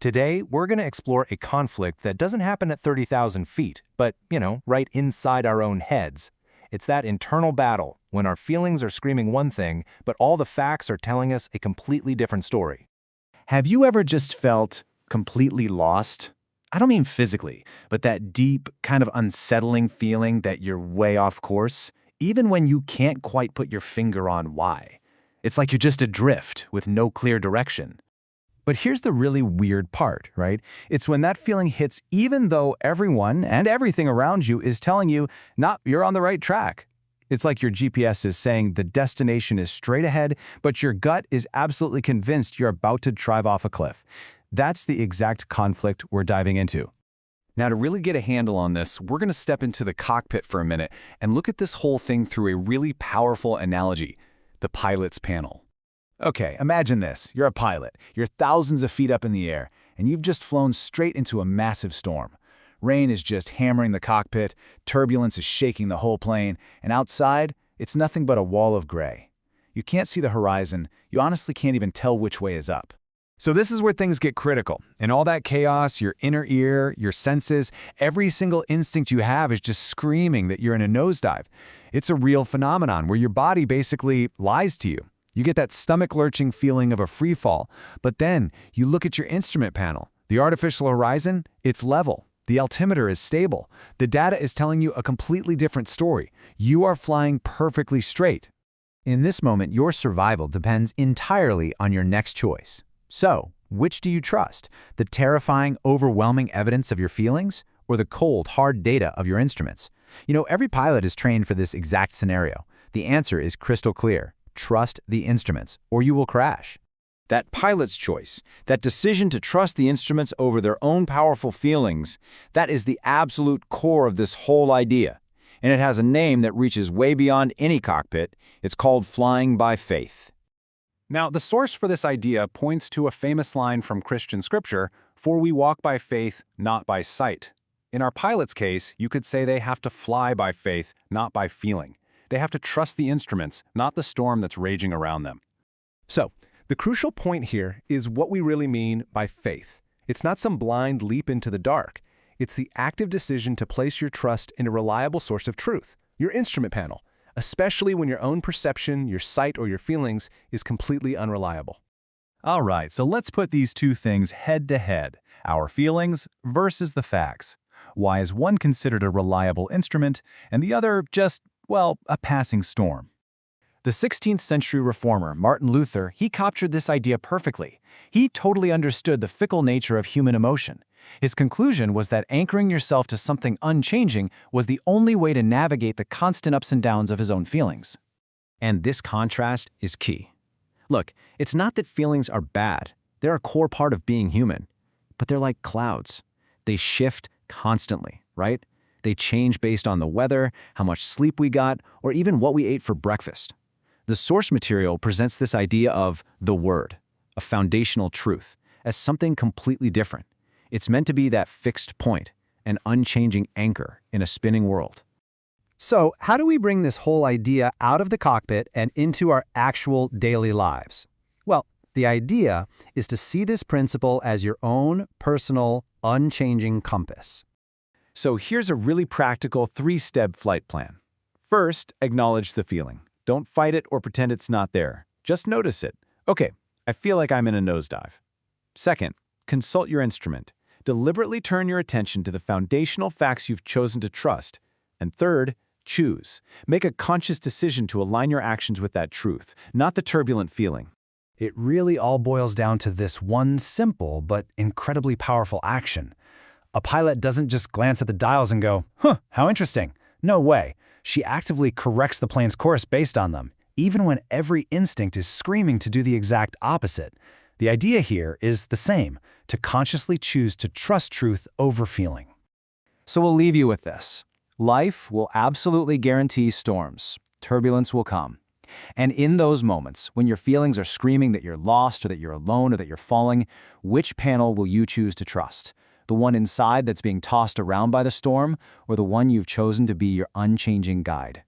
Today, we're going to explore a conflict that doesn't happen at 30,000 feet, but, right inside our own heads. It's that internal battle when our feelings are screaming one thing, but all the facts are telling us a completely different story. Have you ever just felt completely lost? I don't mean physically, but that deep, kind of unsettling feeling that you're way off course, even when you can't quite put your finger on why. It's like you're just adrift with no clear direction. But here's the really weird part, right? It's when that feeling hits even though everyone and everything around you is telling you, you're on the right track. It's like your GPS is saying the destination is straight ahead, but your gut is absolutely convinced you're about to drive off a cliff. That's the exact conflict we're diving into. Now, to really get a handle on this, we're going to step into the cockpit for a minute and look at this whole thing through a really powerful analogy, the pilot's panel. Okay, imagine this. You're a pilot. You're thousands of feet up in the air, and you've just flown straight into a massive storm. Rain is just hammering the cockpit, turbulence is shaking the whole plane, and outside, it's nothing but a wall of gray. You can't see the horizon. You honestly can't even tell which way is up. So this is where things get critical. In all that chaos, your inner ear, your senses, every single instinct you have is just screaming that you're in a nosedive. It's a real phenomenon where your body basically lies to you. You get that stomach-lurching feeling of a free fall, but then you look at your instrument panel. The artificial horizon, it's level. The altimeter is stable. The data is telling you a completely different story. You are flying perfectly straight. In this moment, your survival depends entirely on your next choice. So, which do you trust? The terrifying, overwhelming evidence of your feelings, or the cold, hard data of your instruments? Every pilot is trained for this exact scenario. The answer is crystal clear. Trust the instruments, or you will crash. That pilot's choice, that decision to trust the instruments over their own powerful feelings, that is the absolute core of this whole idea. And it has a name that reaches way beyond any cockpit. It's called flying by faith. Now, the source for this idea points to a famous line from Christian scripture, "For we walk by faith, not by sight." In our pilot's case, you could say they have to fly by faith, not by feeling. They have to trust the instruments, not the storm that's raging around them. So, the crucial point here is what we really mean by faith. It's not some blind leap into the dark. It's the active decision to place your trust in a reliable source of truth, your instrument panel, especially when your own perception, your sight, or your feelings is completely unreliable. All right, so let's put these two things head to head, our feelings versus the facts. Why is one considered a reliable instrument and the other just, a passing storm? The 16th century reformer, Martin Luther, he captured this idea perfectly. He totally understood the fickle nature of human emotion. His conclusion was that anchoring yourself to something unchanging was the only way to navigate the constant ups and downs of his own feelings. And this contrast is key. Look, it's not that feelings are bad. They're a core part of being human. But they're like clouds. They shift constantly, right? They change based on the weather, how much sleep we got, or even what we ate for breakfast. The source material presents this idea of the Word, a foundational truth, as something completely different. It's meant to be that fixed point, an unchanging anchor in a spinning world. So, how do we bring this whole idea out of the cockpit and into our actual daily lives? Well, the idea is to see this principle as your own personal, unchanging compass. So here's a really practical 3-step flight plan. First, acknowledge the feeling. Don't fight it or pretend it's not there. Just notice it. Okay, I feel like I'm in a nosedive. Second, consult your instrument. Deliberately turn your attention to the foundational facts you've chosen to trust. And third, choose. Make a conscious decision to align your actions with that truth, not the turbulent feeling. It really all boils down to this one simple but incredibly powerful action. A pilot doesn't just glance at the dials and go, how interesting. No way. She actively corrects the plane's course based on them, even when every instinct is screaming to do the exact opposite. The idea here is the same, to consciously choose to trust truth over feeling. So we'll leave you with this. Life will absolutely guarantee storms. Turbulence will come. And in those moments, when your feelings are screaming that you're lost or that you're alone or that you're falling, which panel will you choose to trust? The one inside that's being tossed around by the storm, or the one you've chosen to be your unchanging guide?